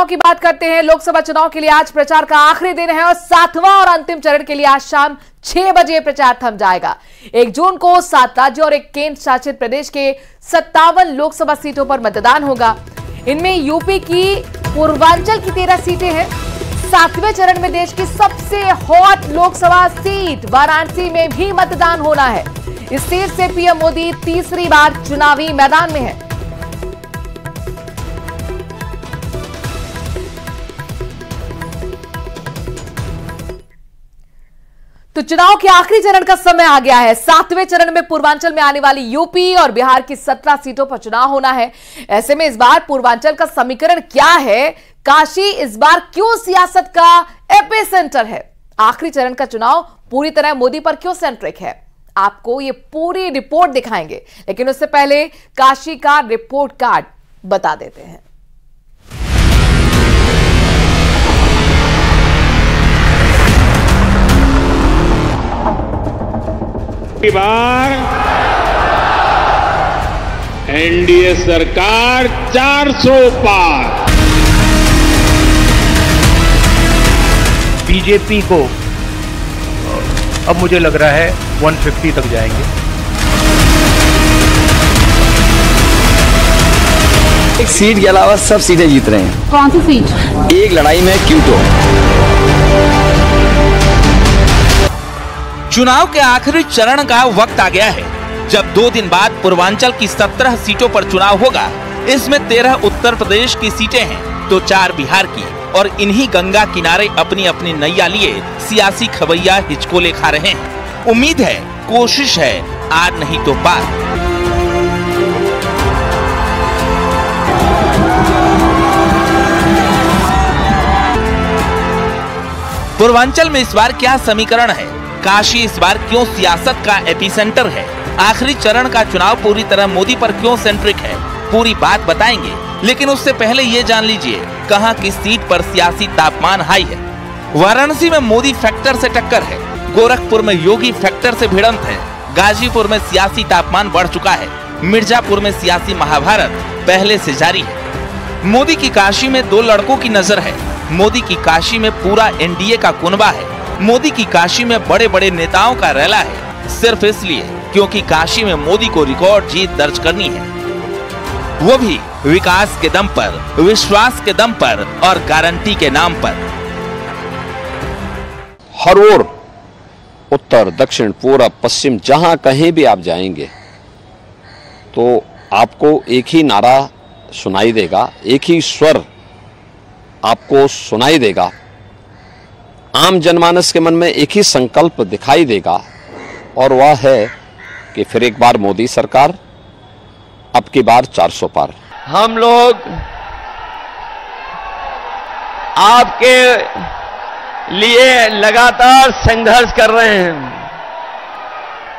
की बात करते हैं। लोकसभा चुनाव के लिए आज प्रचार का आखिरी दिन है और 7वां और अंतिम चरण के लिए आज शाम 6 बजे प्रचार थम जाएगा। 1 जून को 7 राज्यों और 1 केंद्र शासित प्रदेश के 57 लोकसभा सीटों पर मतदान होगा। इनमें यूपी की पूर्वांचल की 13 सीटें हैं। 7वें चरण में देश की सबसे हॉट लोकसभा सीट वाराणसी में भी मतदान होना है। इस सीट से पीएम मोदी तीसरी बार चुनावी मैदान में है। तो चुनाव के आखिरी चरण का समय आ गया है। 7वें चरण में पूर्वांचल में आने वाली यूपी और बिहार की 17 सीटों पर चुनाव होना है। ऐसे में इस बार पूर्वांचल का समीकरण क्या है? काशी इस बार क्यों सियासत का एपिसेंटर है? आखिरी चरण का चुनाव पूरी तरह मोदी पर क्यों सेंट्रिक है? आपको ये पूरी रिपोर्ट दिखाएंगे, लेकिन उससे पहले काशी का रिपोर्ट कार्ड बता देते हैं। बार एनडीए सरकार 400 पार। बीजेपी को अब मुझे लग रहा है 150 तक जाएंगे। एक सीट के अलावा सब सीटें जीत रहे हैं। कौन सी सीट? एक लड़ाई में क्यूटो। चुनाव के आखिरी चरण का वक्त आ गया है, जब 2 दिन बाद पूर्वांचल की 17 सीटों पर चुनाव होगा। इसमें 13 उत्तर प्रदेश की सीटें हैं तो 4 बिहार की, और इन्हीं गंगा किनारे अपनी अपनी नैया लिए सियासी खवैया हिचकोले खा रहे हैं। उम्मीद है, कोशिश है, आज नहीं तो पार। पूर्वांचल में इस बार क्या समीकरण है? काशी इस बार क्यों सियासत का एपिसेंटर है? आखिरी चरण का चुनाव पूरी तरह मोदी पर क्यों सेंट्रिक है? पूरी बात बताएंगे, लेकिन उससे पहले ये जान लीजिए कहां किस सीट पर सियासी तापमान हाई है। वाराणसी में मोदी फैक्टर से टक्कर है, गोरखपुर में योगी फैक्टर से भिड़ंत है, गाजीपुर में सियासी तापमान बढ़ चुका है, मिर्जापुर में सियासी महाभारत पहले से जारी है। मोदी की काशी में 2 लड़कों की नजर है। मोदी की काशी में पूरा एनडीए का कुनबा है। मोदी की काशी में बड़े बड़े नेताओं का रैला है, सिर्फ इसलिए क्योंकि काशी में मोदी को रिकॉर्ड जीत दर्ज करनी है, वो भी विकास के दम पर, विश्वास के दम पर और गारंटी के नाम पर। हर ओर, उत्तर, दक्षिण, पूरब, पश्चिम, जहां कहीं भी आप जाएंगे तो आपको एक ही नारा सुनाई देगा, एक ही स्वर आपको सुनाई देगा। आम जनमानस के मन में एक ही संकल्प दिखाई देगा, और वह है कि फिर एक बार मोदी सरकार, अब की बार 400 पार। हम लोग आपके लिए लगातार संघर्ष कर रहे हैं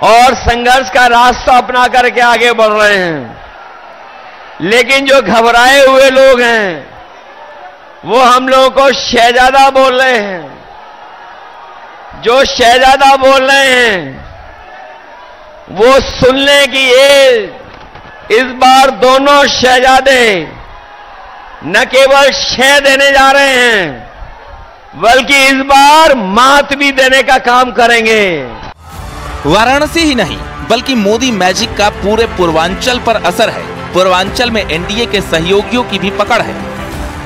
और संघर्ष का रास्ता अपना करके आगे बढ़ रहे हैं। लेकिन जो घबराए हुए लोग हैं वो हम लोगों को शहजादा बोल रहे हैं। जो शहजादा बोल रहे हैं वो सुन लें कि ये इस बार दोनों शहजादे न केवल शह देने जा रहे हैं बल्कि इस बार मात भी देने का काम करेंगे। वाराणसी ही नहीं बल्कि मोदी मैजिक का पूरे पूर्वांचल पर असर है। पूर्वांचल में एनडीए के सहयोगियों की भी पकड़ है।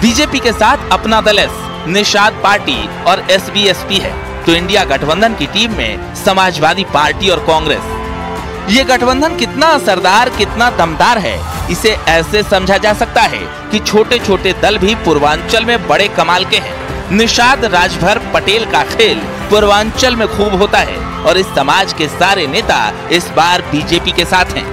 बीजेपी के साथ अपना दल एस, निषाद पार्टी और एसबीएसपी है, तो इंडिया गठबंधन की टीम में समाजवादी पार्टी और कांग्रेस। ये गठबंधन कितना असरदार, कितना दमदार है, इसे ऐसे समझा जा सकता है कि छोटे छोटे दल भी पूर्वांचल में बड़े कमाल के हैं। निषाद राजभर पटेल का खेल पूर्वांचल में खूब होता है और इस समाज के सारे नेता इस बार बीजेपी के साथ हैं।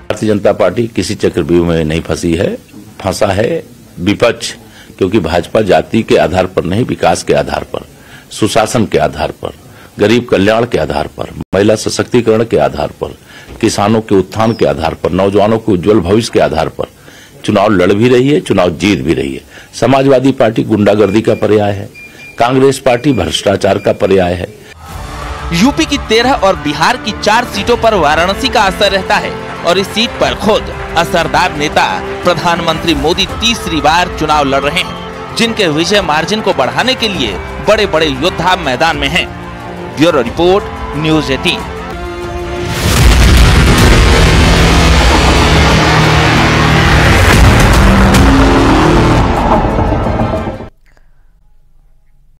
भारतीय जनता पार्टी किसी चक्रव्यूह में नहीं फंसा है विपक्ष, क्योंकि भाजपा जाति के आधार पर नहीं, विकास के आधार पर, सुशासन के आधार पर, गरीब कल्याण के आधार पर, महिला सशक्तिकरण के आधार पर, किसानों के उत्थान के आधार पर, नौजवानों के उज्जवल भविष्य के आधार पर चुनाव लड़ भी रही है, चुनाव जीत भी रही है। समाजवादी पार्टी गुंडागर्दी का पर्याय है, कांग्रेस पार्टी भ्रष्टाचार का पर्याय है। यूपी की 13 और बिहार की 4 सीटों पर वाराणसी का असर रहता है। और इस सीट पर खुद असरदार नेता प्रधानमंत्री मोदी तीसरी बार चुनाव लड़ रहे हैं, जिनके विजय मार्जिन को बढ़ाने के लिए बड़े बड़े योद्धा मैदान में हैं। Bureau report, news 18।